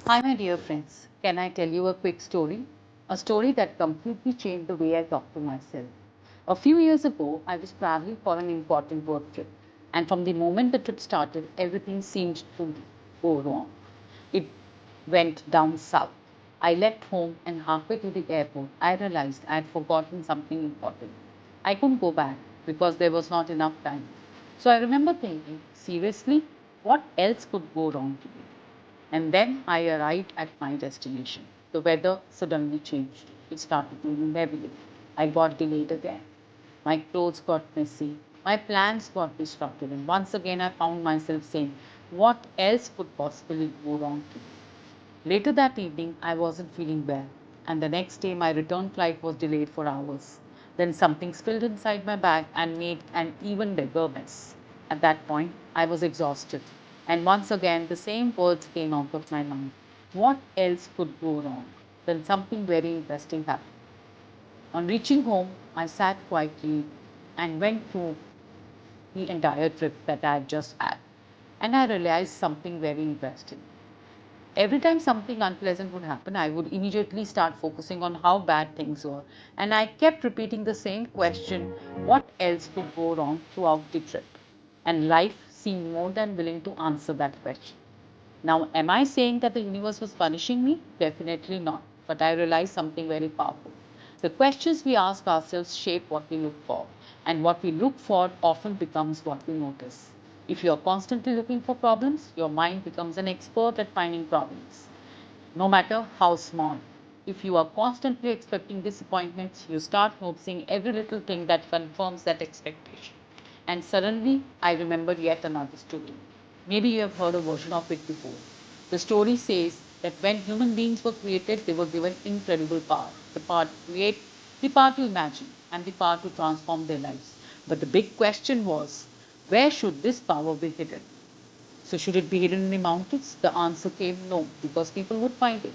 Hi, my dear friends. Can I tell you a quick story? A story that completely changed the way I talk to myself. A few years ago, I was traveling for an important work trip, and from the moment the trip started, everything seemed to go wrong. It went down south. I left home, and halfway to the airport, I realized I had forgotten something important. I couldn't go back because there was not enough time. So I remember thinking, seriously, what else could go wrong today? And then I arrived at my destination. The weather suddenly changed. It started raining heavily. I got delayed again. My clothes got messy. My plans got disrupted. And once again, I found myself saying, what else could possibly go wrong today? Later that evening, I wasn't feeling well. And the next day, my return flight was delayed for hours. Then something spilled inside my bag and made an even bigger mess. At that point, I was exhausted. And once again, the same words came out of my mouth. What else could go wrong? Then something very interesting happened. On reaching home, I sat quietly and went through the entire trip that I had just had. And I realized something very interesting. Every time something unpleasant would happen, I would immediately start focusing on how bad things were. And I kept repeating the same question, what else could go wrong throughout the trip? And life seemed more than willing to answer that question. Now, am I saying that the universe was punishing me? Definitely not. But I realized something very powerful. The questions we ask ourselves shape what we look for, and what we look for often becomes what we notice. If you are constantly looking for problems, your mind becomes an expert at finding problems, no matter how small. If you are constantly expecting disappointments, you start noticing every little thing that confirms that expectation. And suddenly, I remembered yet another story. Maybe you have heard a version of it before. The story says that when human beings were created, they were given incredible power, the power to create, the power to imagine, and the power to transform their lives. But the big question was, where should this power be hidden? So should it be hidden in the mountains? The answer came no, because people would find it.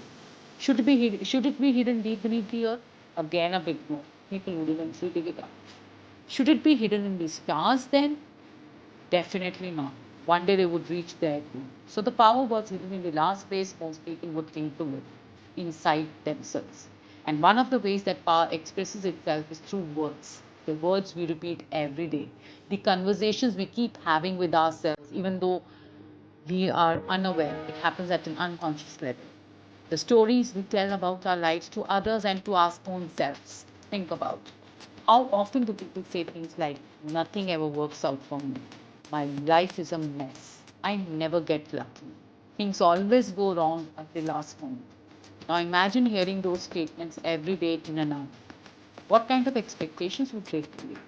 Should it be hidden deep beneath the earth? Again a big no. People would eventually dig it up. Should it be hidden in the stars then? Definitely not. One day they would reach there too. So the power was hidden in the last place most people would think to live, inside themselves. And one of the ways that power expresses itself is through words. The words we repeat every day. The conversations we keep having with ourselves, even though we are unaware, it happens at an unconscious level. The stories we tell about our lives to others and to our own selves. Think about how often do people say things like, nothing ever works out for me. My life is a mess. I never get lucky. Things always go wrong at the last moment. Now imagine hearing those statements every day in and out. What kind of expectations would they create?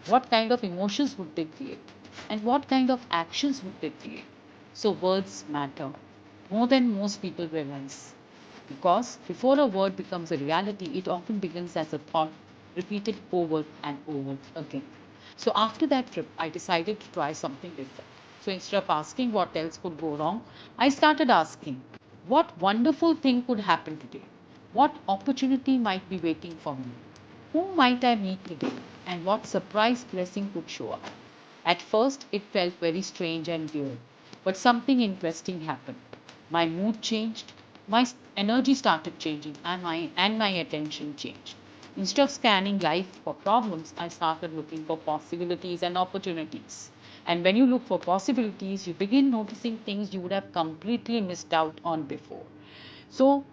What kind of emotions would they create? And what kind of actions would they create? So, words matter more than most people realize. Because before a word becomes a reality, it often begins as a thought, repeated over and over again. So, after that trip, I decided to try something different. So, instead of asking what else could go wrong, I started asking, what wonderful thing could happen today? What opportunity might be waiting for me? Who might I meet today? And what surprise blessing could show up? At first, it felt very strange and weird, but something interesting happened. My mood changed, my energy started changing, and my attention changed. Instead of scanning life for problems, I started looking for possibilities and opportunities. And when you look for possibilities, you begin noticing things you would have completely missed out on before. So,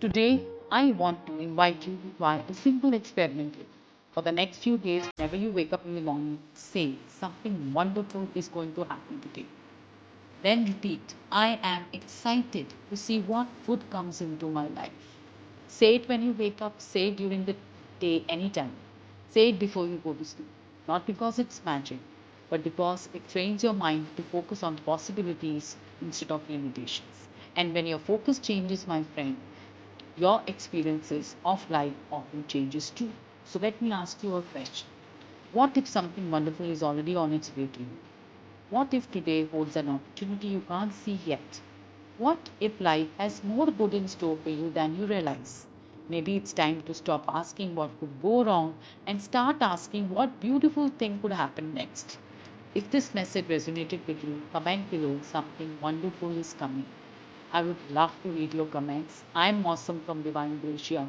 today, I want to invite you to try a simple experiment. For the next few days, whenever you wake up in the morning, say something wonderful is going to happen today. Then repeat, I am excited to see what food comes into my life. Say it when you wake up, say it during the day, anytime. Say it before you go to sleep. Not because it's magic, but because it trains your mind to focus on possibilities instead of limitations. And when your focus changes, my friend, your experiences of life often changes too. So let me ask you a question. What if something wonderful is already on its way to you? What if today holds an opportunity you can't see yet? What if life has more good in store for you than you realize? Maybe it's time to stop asking what could go wrong and start asking what beautiful thing could happen next. If this message resonated with you, comment below, something wonderful is coming. I would love to read your comments. I'm awesome from Divine Gracia.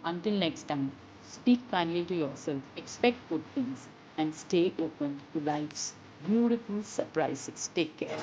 Until next time, speak kindly to yourself, expect good things, and stay open to life's beautiful surprises. Take care.